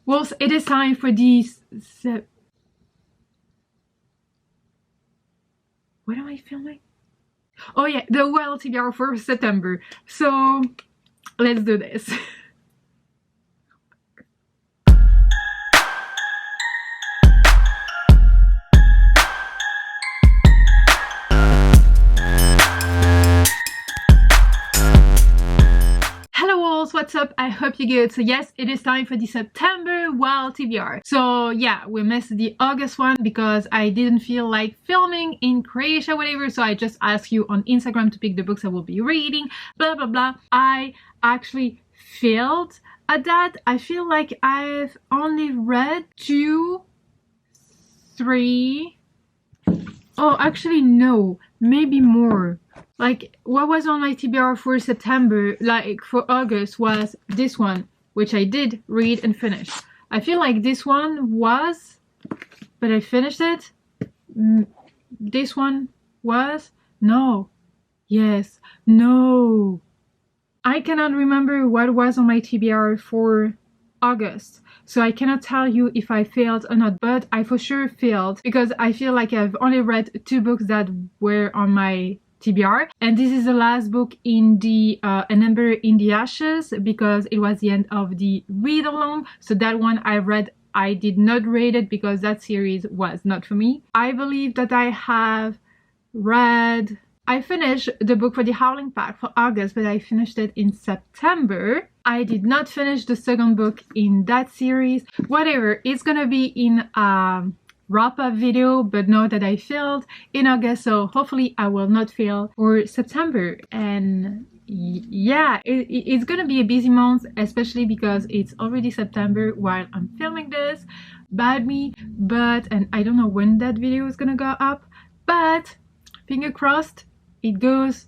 Well, it is time for these. What am I filming? Oh yeah, the Wild TBR for September. So let's do this. What's up? I hope you're good. So yes, it is time for the September Wild TBR. So yeah, we missed the August one because I didn't feel like filming in Croatia, whatever. So I just asked you on Instagram to pick the books I will be reading, blah blah blah. I actually failed at that. I feel like I've only read 2, 3. Oh, actually no, maybe more. Like, what was on my TBR for September, like for August, was this one, which I did read and finish. I feel like this one was, but I finished it. This one was, no, yes, no. I cannot remember what was on my TBR for August, so I cannot tell you if I failed or not, but I for sure failed because I feel like I've only read 2 books that were on my TBR, and this is the last book in the An Ember in the Ashes because it was the end of the read-along. So that one I read. I did not read it because that series was not for me. I believe that I have read... I finished the book for the Howling Pack for August, but I finished it in September. I did not finish the second book in that series. Whatever, it's gonna be in wrap-up video, but know that I failed in August, so hopefully I will not fail for September. And yeah, it's gonna be a busy month, especially because it's already September while I'm filming this. Bad me, but and I don't know when that video is gonna go up, but finger crossed it goes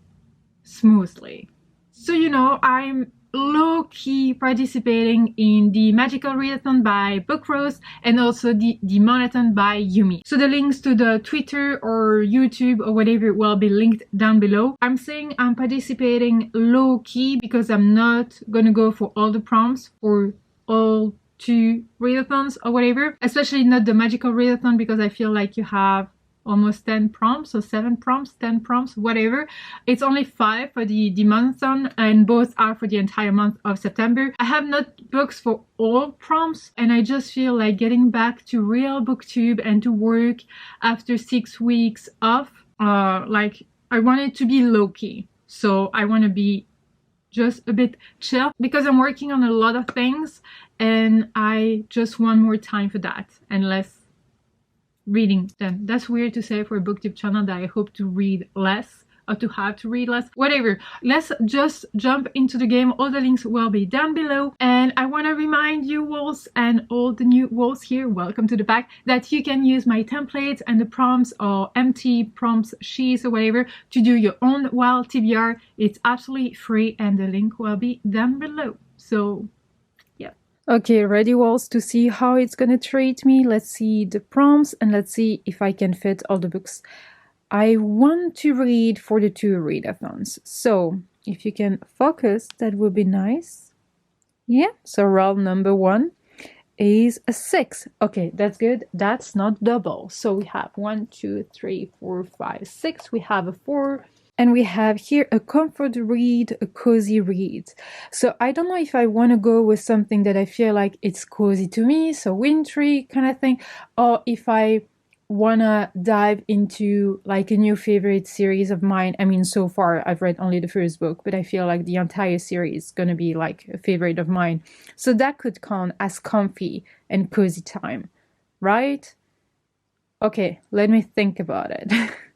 smoothly. So you know, I'm low-key participating in the Magical Readathon by Book Rose and also the Demonathon by Yumi. So the links to the Twitter or YouTube or whatever will be linked down below. I'm saying I'm participating low-key because I'm not gonna go for all the prompts for all 2 readathons or whatever, especially not the Magical Readathon because I feel like you have almost 10 prompts or 7 prompts, 10 prompts, whatever. It's only 5 for the Demonathon and both are for the entire month of September. I have not books for all prompts and I just feel like getting back to real booktube and to work after 6 weeks off. Like I want it to be low-key. So I want to be just a bit chill because I'm working on a lot of things and I just want more time for that and less reading. Then that's weird to say for a booktube channel that I hope to read less or to have to read less, whatever. Let's just jump into the game. All the links will be down below, and I want to remind you wolves and all the new wolves here, welcome to the pack, that you can use my templates and the prompts or empty prompts sheets or whatever to do your own wild TBR. It's absolutely free and the link will be down below. So okay, ready wolves to see how it's gonna treat me. Let's see the prompts and let's see if I can fit all the books I want to read for the 2 readathons. So if you can focus, that would be nice. Yeah, so roll number 1 is a 6. Okay, that's good. That's not double. So we have 1, 2, 3, 4, 5, 6. We have a 4. And we have here a comfort read, a cozy read. So I don't know if I want to go with something that I feel like it's cozy to me, so wintry kind of thing, or if I want to dive into like a new favorite series of mine. I mean, so far I've read only the first book, but I feel like the entire series is going to be like a favorite of mine. So that could count as comfy and cozy time, right? Okay, let me think about it.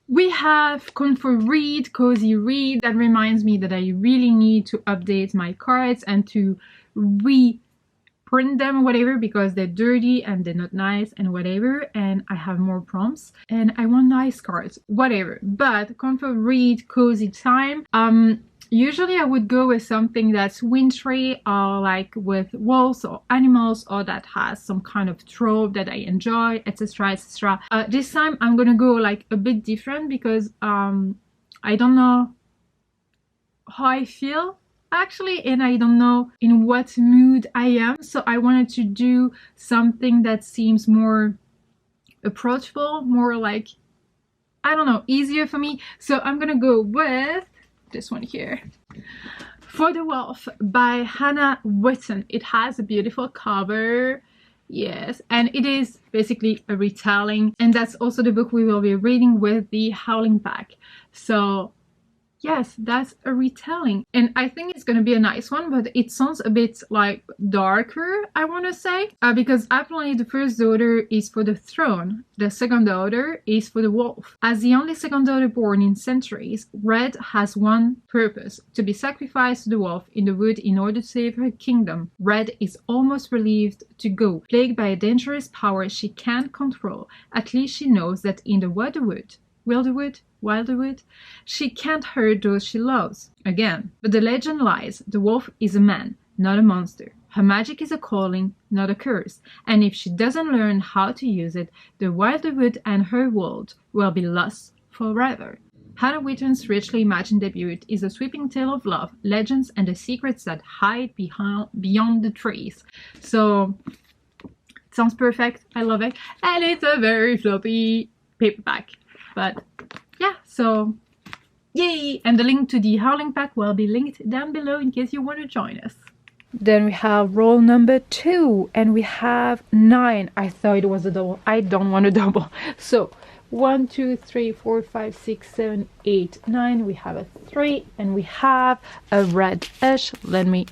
We have comfort read, cozy read. That reminds me that I really need to update my cards and to reprint them, whatever, because they're dirty and they're not nice and whatever. And I have more prompts and I want nice cards, whatever. But comfort read, cozy time. Usually I would go with something that's wintry or like with wolves or animals or that has some kind of trope that I enjoy, etc, etc. This time I'm gonna go like a bit different because I don't know how I feel actually, and I don't know in what mood I am, so I wanted to do something that seems more approachable, more like, I don't know, easier for me. So I'm gonna go with this one here, For the Wolf by Hannah Whitten. It has a beautiful cover, yes, and it is basically a retelling, and that's also the book we will be reading with the Howling Pack. So yes, that's a retelling, and I think it's gonna be a nice one, but it sounds a bit like darker, I want to say, because apparently the first daughter is for the throne, the second daughter is for the wolf. As the only second daughter born in centuries, Red has one purpose: to be sacrificed to the wolf in the wood in order to save her kingdom. Red is almost relieved to go, plagued by a dangerous power she can't control. At least she knows that in the Wilderwood, she can't hurt those she loves again. But the legend lies: the wolf is a man, not a monster. Her magic is a calling, not a curse, and if she doesn't learn how to use it, the Wilderwood and her world will be lost forever. Hannah Whitten's richly imagined debut is a sweeping tale of love, legends, and the secrets that hide beyond the trees. So it sounds perfect. I love it, and it's a very floppy paperback. But yeah, so yay! And the link to the Howling Pack will be linked down below in case you want to join us. Then we have roll number 2, and we have 9. I thought it was a double. I don't want a double. So 1, 2, 3, 4, 5, 6, 7, 8, 9. We have a 3, and we have a red-ish. Let me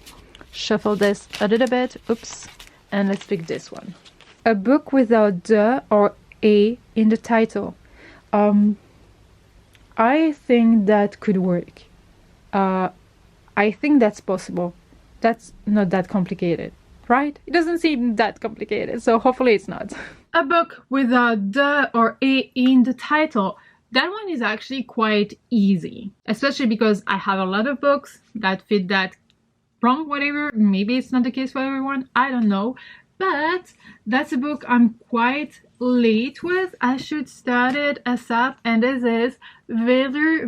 shuffle this a little bit. Oops. And let's pick this one. A book without the or a in the title. I think that could work. I think that's possible. That's not that complicated, right? It doesn't seem that complicated, so hopefully it's not. A book without the or a in the title. That one is actually quite easy, especially because I have a lot of books that fit that prompt, whatever. Maybe it's not the case for everyone, I don't know. But that's a book I'm quite late with. I should start it ASAP, and this is Valor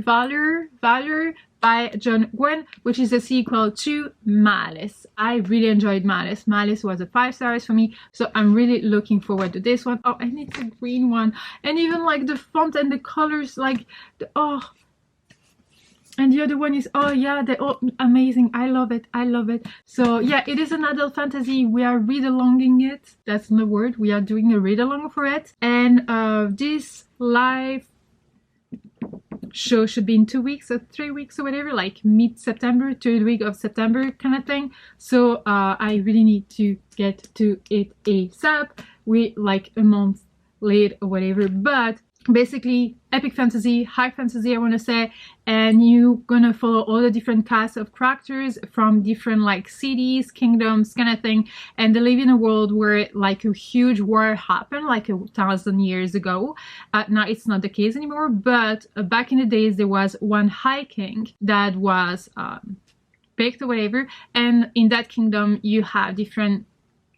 by John Gwynne, which is a sequel to Malice. I really enjoyed Malice. Malice was a 5 stars for me, so I'm really looking forward to this one. Oh, and it's a green one, and even like the font and the colors, like the and the other one is, oh yeah, they're all amazing. I love it. I love it. So yeah, it is an adult fantasy. We are read-alonging it. That's not the word. We are doing a read-along for it. And this live show should be in 2 weeks or 3 weeks or whatever, like mid-September, 3rd week of September kind of thing. So I really need to get to it ASAP. We like a month late or whatever, but basically epic fantasy, high fantasy I want to say, and you're gonna follow all the different casts of characters from different like cities, kingdoms kind of thing, and they live in a world where like a huge war happened like 1,000 years ago. Now it's not the case anymore, but back in the days there was one high king that was picked or whatever, and in that kingdom you have different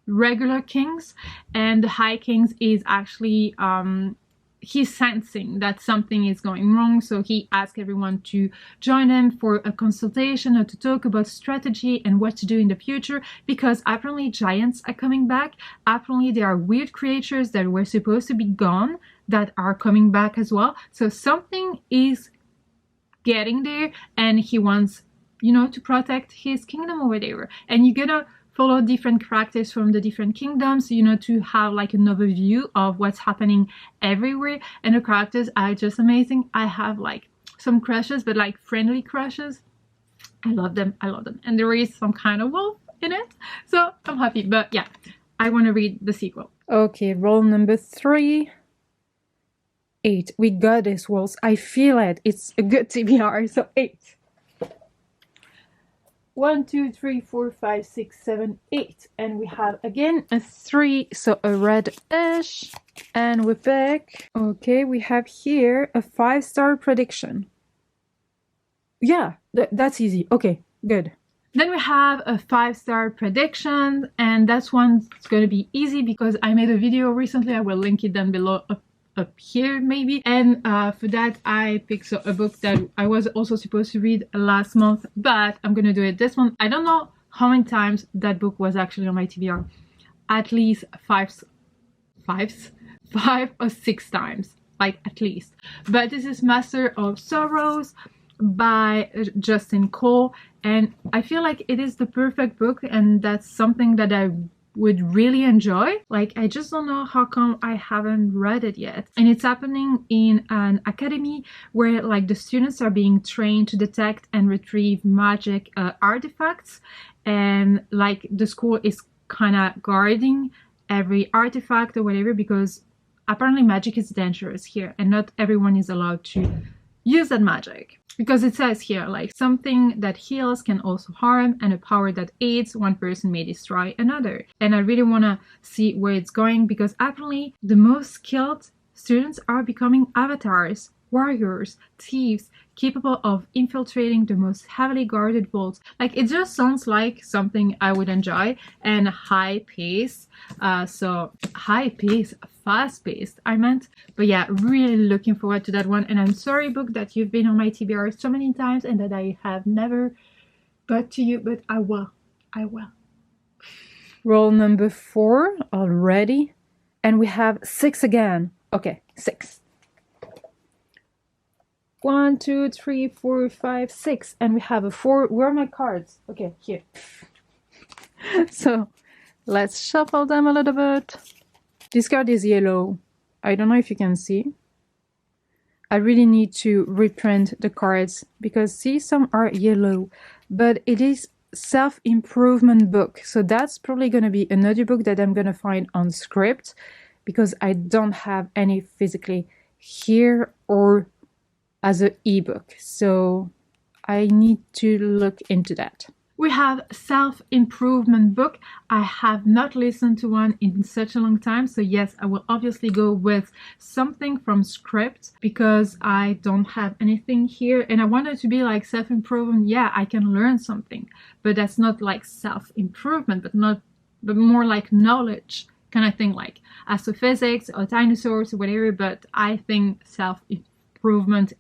regular kings, and the high kings is actually he's sensing that something is going wrong, so he asks everyone to join him for a consultation or to talk about strategy and what to do in the future, because apparently giants are coming back. Apparently there are weird creatures that were supposed to be gone that are coming back as well. So something is getting there, and he wants, you know, to protect his kingdom or whatever. And you're gonna follow different characters from the different kingdoms, you know, to have like an overview of what's happening everywhere. And the characters are just amazing. I have like some crushes, but like friendly crushes. I love them. I love them. And there is some kind of wolf in it, so I'm happy. But yeah, I want to read the sequel. Okay, roll number 3. 8. We got this, wolves. I feel it. It's a good TBR. So 8. 1, 2, 3, 4, 5, 6, 7, 8. And we have again a 3, so a red-ish. And we pick, okay, we have here a 5-star prediction. Yeah, that's easy. Okay, good. Then we have a 5-star prediction, and that's one's going to be easy because I made a video recently. I will link it down below up here maybe. And for that I picked a book that I was also supposed to read last month, but I'm gonna do it this month. I don't know how many times that book was actually on my TBR. At least five or six times, like at least. But this is Master of Sorrows by Justin Cole, and I feel like it is the perfect book, and that's something that I would really enjoy. Like, I just don't know how come I haven't read it yet. And it's happening in an academy where like the students are being trained to detect and retrieve magic artifacts, and like the school is kind of guarding every artifact or whatever, because apparently magic is dangerous here and not everyone is allowed to use that magic. Because it says here, like, something that heals can also harm, and a power that aids one person may destroy another. And I really want to see where it's going, because apparently the most skilled students are becoming avatars, warriors, thieves, capable of infiltrating the most heavily guarded vaults. Like, it just sounds like something I would enjoy, and high pace. So high pace, fast paced I meant. But yeah, really looking forward to that one. And I'm sorry, book, that you've been on my TBR so many times and that I have never got to you, but I will. Roll number 4 already, and we have 6 again. Okay, 6. 1, 2, 3, 4, 5, 6, and we have a 4. Where are my cards? Okay, here. So let's shuffle them a little bit. This card is yellow. I don't know if you can see. I really need to reprint the cards because see, some are yellow, but it is self-improvement book. So that's probably going to be another book that I'm going to find on Script, because I don't have any physically here or as an ebook. So I need to look into that. We have self-improvement book. I have not listened to one in such a long time. So yes, I will obviously go with something from Script because I don't have anything here. And I want it to be like self-improvement. Yeah, I can learn something, but that's not like self-improvement, but more like knowledge kind of thing, like astrophysics or dinosaurs or whatever. But I think self-improvement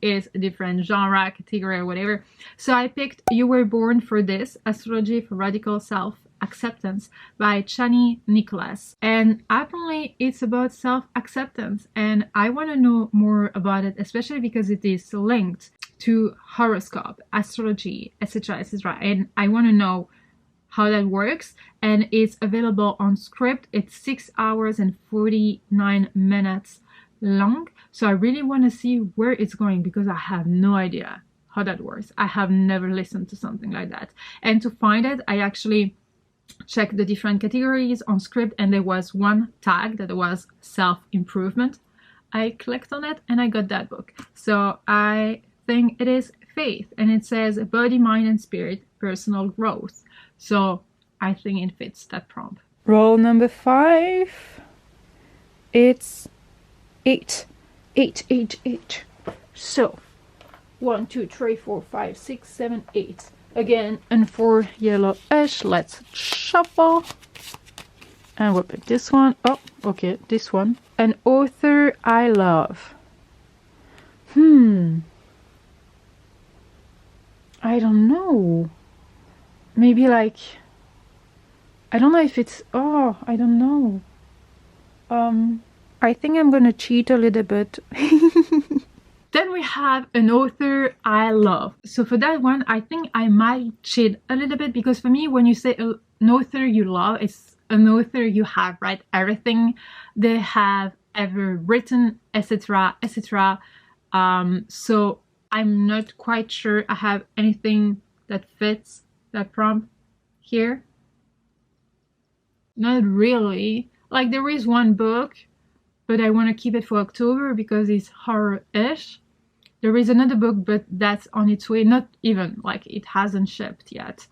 is a different genre, category, or whatever. So I picked You Were Born for This, Astrology for Radical Self-Acceptance by Chani Nicholas. And apparently it's about self-acceptance, and I want to know more about it, especially because it is linked to horoscope, astrology, etc., etc. And I want to know how that works, and it's available on Script. It's 6 hours and 49 minutes long, so I really want to see where it's going because I have no idea how that works. I have never listened to something like that, and to find it I actually checked the different categories on Script, and there was one tag that was self-improvement. I clicked on it and I got that book. So I think it is Faith, and it says body, mind and spirit, personal growth. So I think it fits that prompt. Roll number 5. It's 8. So 1, 2, 3, 4, 5, 6, 7, 8 again, and 4 yellowish. Let's shuffle, and we'll pick this one. Oh, okay, this one. An author I love. I don't know. Maybe like, I don't know if it's, oh, I don't know. I think I'm gonna cheat a little bit. Then we have an author I love. So for that one, I think I might cheat a little bit, because for me, when you say an author you love, it's an author you have read everything they have ever written, etc., etc. So I'm not quite sure I have anything that fits that prompt here. Not really. Like, there is one book, but I want to keep it for October because it's horror-ish. There is another book, but that's on its way. Not even, like, it hasn't shipped yet.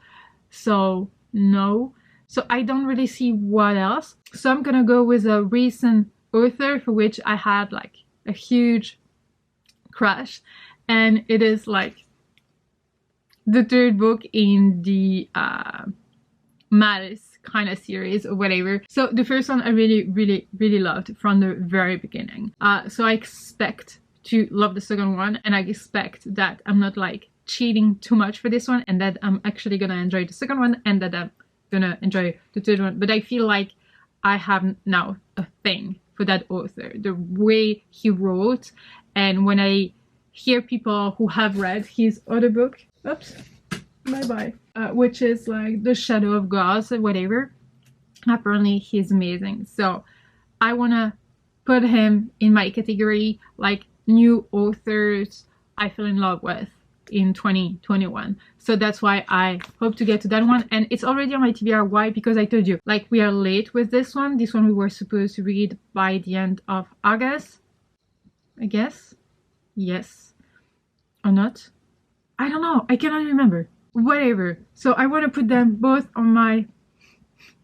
So, no. So I don't really see what else. So I'm gonna go with a recent author for which I had, like, a huge crush. And it is, like, the 3rd book in the Malice kind of series or whatever. So the first one I really loved from the very beginning. So I expect to love the second one, and I expect that I'm not like cheating too much for this one, and that I'm actually gonna enjoy the second one, and that I'm gonna enjoy the third one. But I feel like I have now a thing for that author, the way he wrote. And when I hear people who have read his other book, oops, bye-bye, which is like The Shadow of Gods or whatever, apparently he's amazing. So I want to put him in my category, like new authors I fell in love with in 2021. So that's why I hope to get to that one, and it's already on my TBR. Why? Because I told you, like, we are late with this one. This one we were supposed to read by the end of August, I guess. Yes or not, I don't know, I cannot remember, whatever. So I want to put them both on my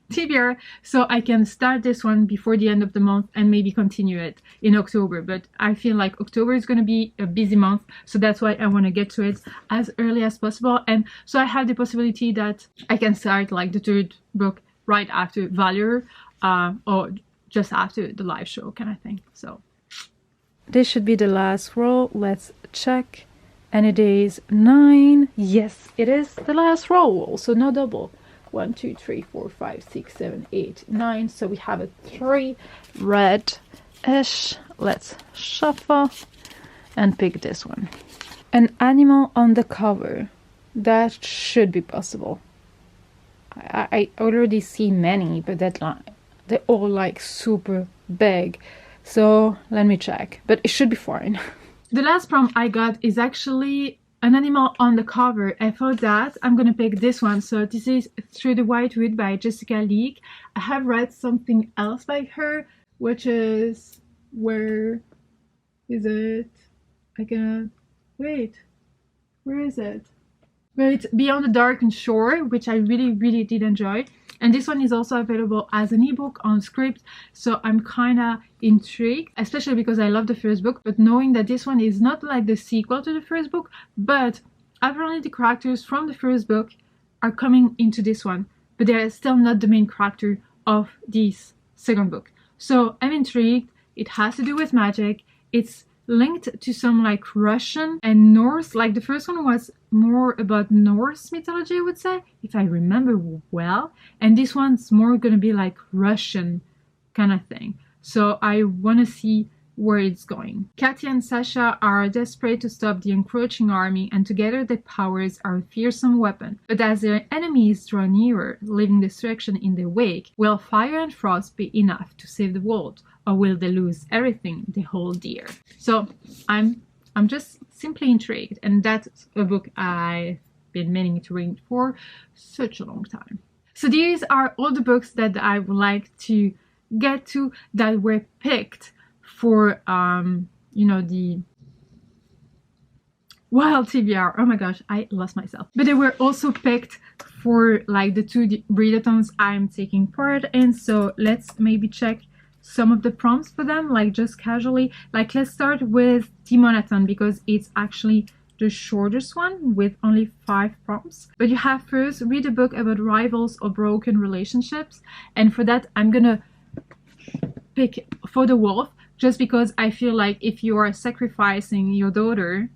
TBR so I can start this one before the end of the month and maybe continue it in October. But I feel like October is going to be a busy month, so that's why I want to get to it as early as possible. And so I have the possibility that I can start like the third book right after Valor, or just after the live show kind of thing. So this should be the last roll. Let's check. And it is 9. Yes, it is the last roll. So no double. 1, 2, 3, 4, 5, 6, 7, 8, 9. So we have a 3 red-ish. Let's shuffle and pick this one. An animal on the cover. That should be possible. I already see many, but they're all like super big. So let me check. But it should be fine. The last prompt I got is actually an animal on the cover. I thought that I'm gonna pick this one. So this is Through the White Wood by Jessica Leake. I have read something else by her, which is, where is it? I cannot wait. Where is it? Wait, Beyond the Darkened Shore, which I really did enjoy. And this one is also available as an ebook on Script, so I'm kind of intrigued, especially because I love the first book, but knowing that this one is not like the sequel to the first book, but apparently the characters from the first book are coming into this one, but they're still not the main character of this second book. So I'm intrigued. It has to do with magic. It's linked to some like Russian and Norse, like the first one was more about Norse mythology, I would say, if I remember well, and this one's more gonna be like Russian kind of thing. So I want to see where it's going. Katya and Sasha are desperate to stop the encroaching army, and together their powers are a fearsome weapon. But as their enemies draw nearer, leaving destruction in their wake, will fire and frost be enough to save the world, or will they lose everything they hold dear? So I'm just simply intrigued, and that's a book I've been meaning to read for such a long time. So these are all the books that I would like to get to that were picked for you know, the wild TBR. Oh my gosh, I lost myself. But they were also picked for like the 2 readathons I'm taking part in. So let's maybe check some of the prompts for them, like just casually. Like let's start with Demonathon, because it's actually the shortest one with only 5 prompts. But you have first read a book about rivals or broken relationships, and for that I'm gonna pick For the Wolf, just because I feel like if you are sacrificing your daughter,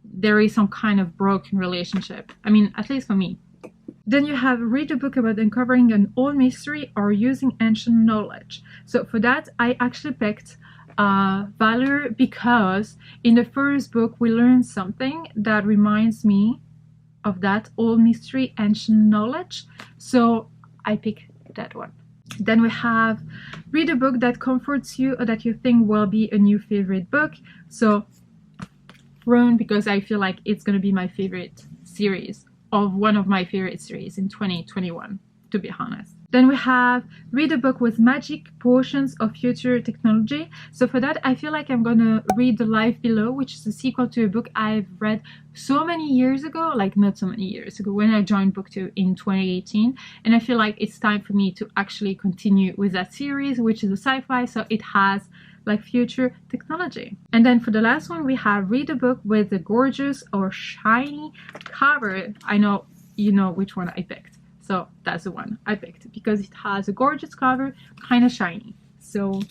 there is some kind of broken relationship. I mean, at least for me. Then you have read a book about uncovering an old mystery or using ancient knowledge. So for that, I actually picked Valor, because in the first book we learned something that reminds me of that old mystery, ancient knowledge. So I picked that one. Then we have read a book that comforts you or that you think will be a new favorite book. So Throne, because I feel like it's going to be my favorite series, of one of my favorite series in 2021, to be honest. Then we have read a book with magic potions of future technology. So for that, I feel like I'm gonna read The Life Below, which is a sequel to a book I've read so many years ago, like not so many years ago, when I joined BookTube in 2018. And I feel like it's time for me to actually continue with that series, which is a sci-fi, so it has like future technology. And then for the last one, we have read a book with a gorgeous or shiny cover. I know you know which one I picked. So that's the one I picked because it has a gorgeous cover, kind of shiny. So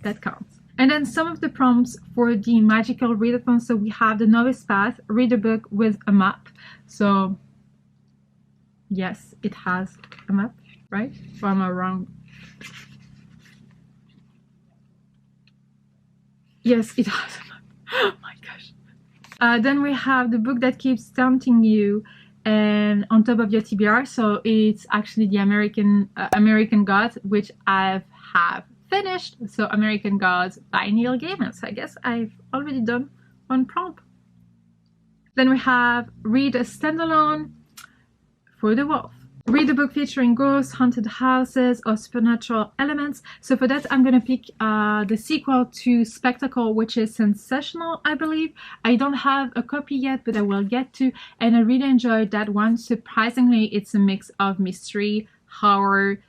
that counts. And then some of the prompts for the magical readathon. So we have the novice path, read a book with a map. So yes, it has a map, right? Or am I wrong? Yes, it has a map. Oh my gosh. Then we have the book that keeps tempting you and on top of your TBR. So it's actually the American Gods, which I have finished. So American Gods by Neil Gaiman. So I guess I've already done one prompt. Then we have read a standalone for the wolf. Read a book featuring ghosts, haunted houses, or supernatural elements. So for that, I'm going to pick the sequel to Spectacle, which is Sensational, I believe. I don't have a copy yet, but I will get to. And I really enjoyed that one. Surprisingly, it's a mix of mystery, horror,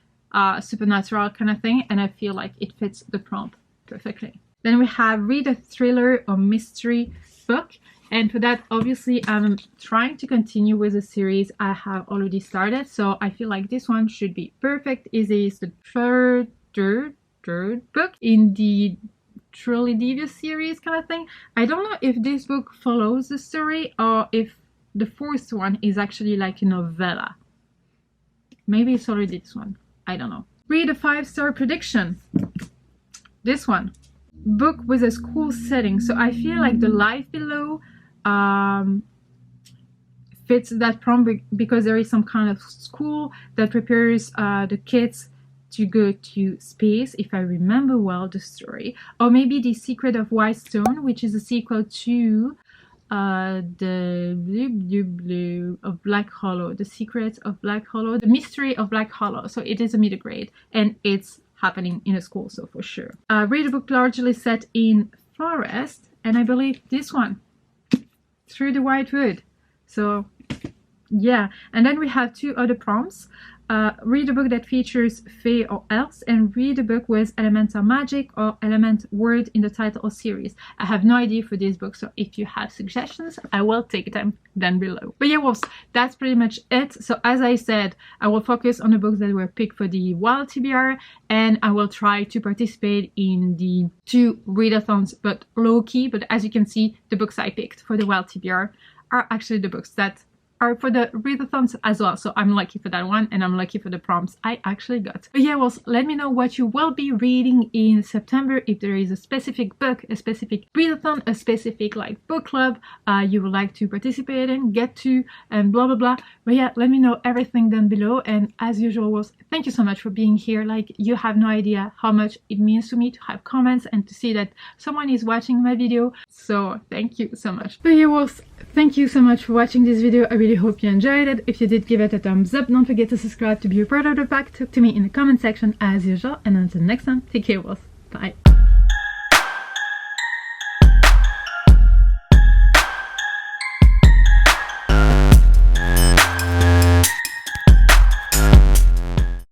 supernatural kind of thing. And I feel like it fits the prompt perfectly. Then we have read a thriller or mystery book. And for that, obviously, I'm trying to continue with a series I have already started. So I feel like this one should be perfect. It is the third book in the Truly Devious series kind of thing. I don't know if this book follows the story or if the fourth one is actually like a novella. Maybe it's already this one. I don't know. Read a 5-star prediction. This one. Book with a school setting. So I feel like the life below fits that prompt because there is some kind of school that prepares the kids to go to space, if I remember well the story. Or maybe The Secret of White Stone, which is a sequel to of Black Hollow, The Secret of Black Hollow, The Mystery of Black Hollow. So it is a middle grade and it's happening in a school, so for sure. Read a book largely set in forest, and I believe this one, Through the White Wood. So yeah, and then we have 2 other prompts. Read a book that features fae or elves, and read a book with elemental magic or element word in the title or series. I have no idea for this book, so if you have suggestions, I will take them down below. But yeah, well, that's pretty much it. So as I said, I will focus on the books that were picked for the wild TBR, and I will try to participate in the 2 readathons, but low-key. But as you can see, the books I picked for the wild TBR are actually the books that are for the readathons as well. So I'm lucky for that one, and I'm lucky for the prompts I actually got. But yeah, well, let me know what you will be reading in September, if there is a specific book, a specific readathon, a specific like book club you would like to participate in, get to, and blah blah blah. But yeah, let me know everything down below. And as usual, was thank you so much for being here. Like, you have no idea how much it means to me to have comments and to see that someone is watching my video. So thank you so much. But yeah, well, thank you so much for watching this video. I really hope you enjoyed it. If you did, give it a thumbs up. Don't forget to subscribe to be a part of the pack. Talk to me in the comment section as usual. And until next time, take care, boss. Bye.